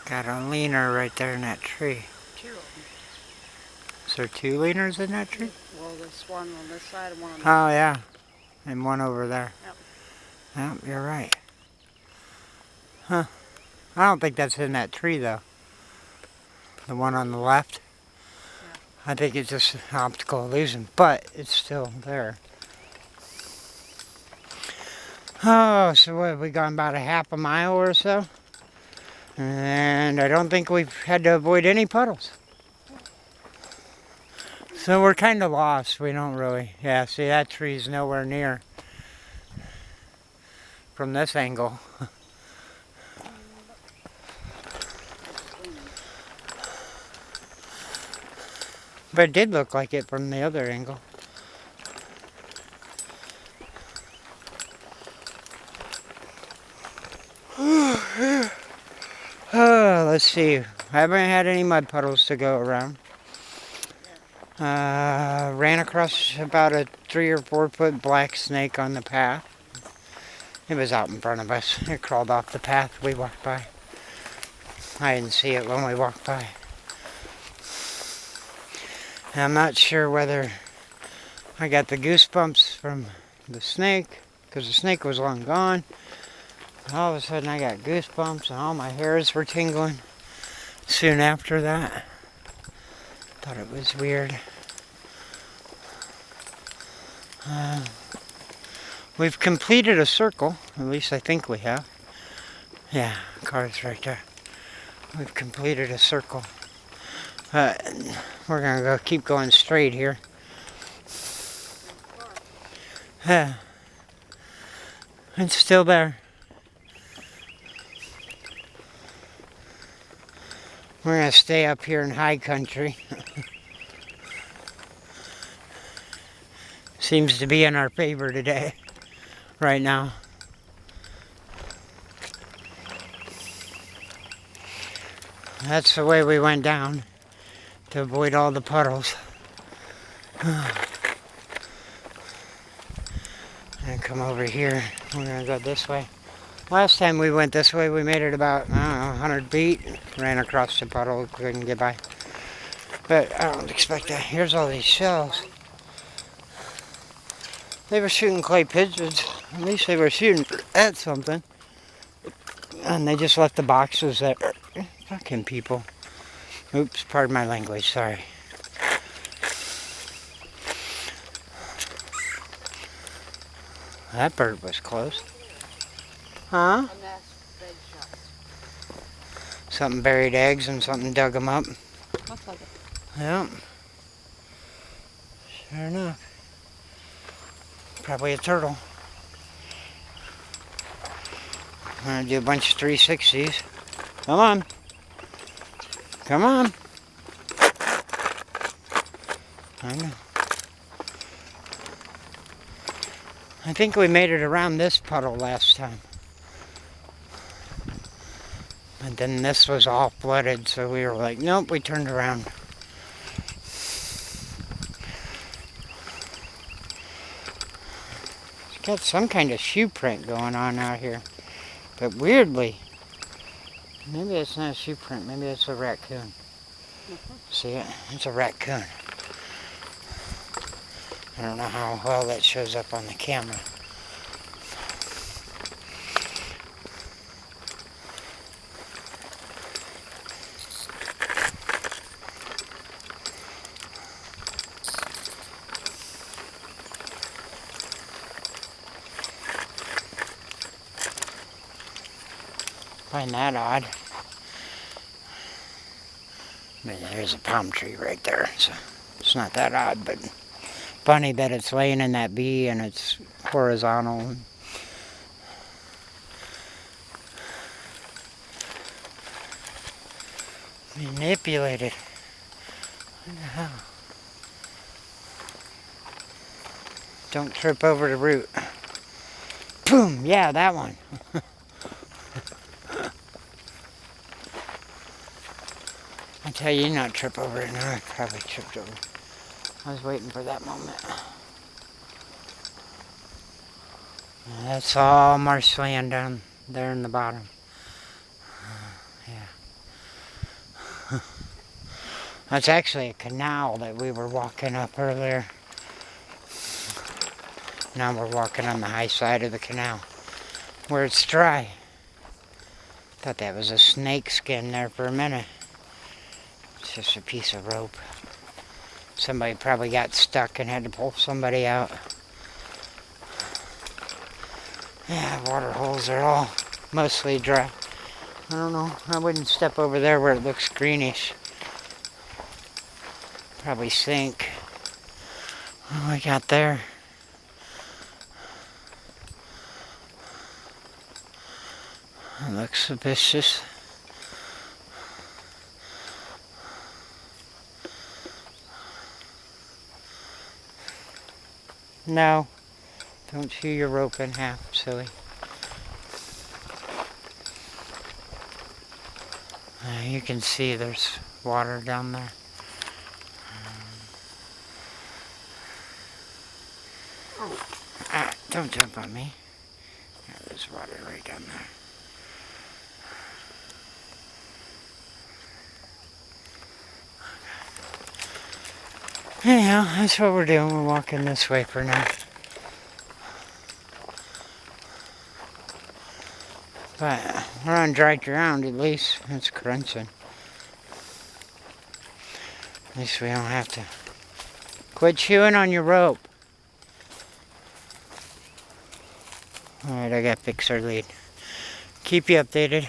Got a leaner right there in that tree. Two of them. Is there two leaners in that tree? Well, there's one on this side and one on the Oh, yeah. And one over there. Yep. Yep, you're right. Huh. I don't think that's in that tree, though. The one on the left. Yeah. I think it's just an optical illusion, but it's still there. Oh, so what, have we gone about a half a mile or so? And I don't think we've had to avoid any puddles. So we're kind of lost. We don't really. Yeah, see, that tree's nowhere near from this angle. But it did look like it from the other angle. Let's see. I haven't had any mud puddles to go around. Ran across about a 3 or 4 foot black snake on the path. It was out in front of us. It crawled off the path we walked by. I didn't see it when we walked by. And I'm not sure whether I got the goosebumps from the snake, because the snake was long gone. All of a sudden I got goosebumps and all my hairs were tingling soon after that. Thought it was weird. We've completed a circle, at least I think we have. Yeah, car's right there. We've completed a circle. We're gonna keep going straight here. It's still there. We're gonna stay up here in high country. Seems to be in our favor today, right now. That's the way we went down to avoid all the puddles. And come over here. We're gonna go this way. Last time we went this way, we made it about, I don't know, 100 feet. Ran across the puddle, couldn't get by. But I don't expect that. Here's all these shells. They were shooting clay pigeons. At least they were shooting at something. And they just left the boxes there. Fucking people. Oops, pardon my language, sorry. That bird was close. Huh? Something buried eggs and something dug them up. Looks like it. Yep. Sure enough. Probably a turtle. I'm gonna do a bunch of 360s. Come on. Come on. I know. I think we made it around this puddle last time. And then this was all flooded, so we were like, nope, we turned around. It's got some kind of shoe print going on out here. But weirdly, maybe it's not a shoe print, maybe it's a raccoon. See it? It's a raccoon. I don't know how well that shows up on the camera. Find that odd. I mean, there's a palm tree right there, so it's not that odd, but funny that it's laying in that V and it's horizontal. Manipulated. What the hell? Don't trip over the root. Boom! Yeah, that one. I tell you, not trip over it. No, I probably tripped over. I was waiting for that moment. That's all marshland down there in the bottom. Yeah. That's actually a canal that we were walking up earlier. Now we're walking on the high side of the canal, where it's dry. Thought that was a snake skin there for a minute. It's just a piece of rope. Somebody probably got stuck and had to pull somebody out. Yeah, water holes are all mostly dry. I don't know, I wouldn't step over there where it looks greenish. Probably sink. What do we got there? It looks suspicious. No, don't chew your rope in half, silly. You can see there's water down there. Don't jump on me. Yeah, there's water right down there. Anyhow, that's what we're doing. We're walking this way for now. But we're on dry ground at least. It's crunching. At least we don't have to quit chewing on your rope. Alright, I gotta fix our lead. Keep you updated.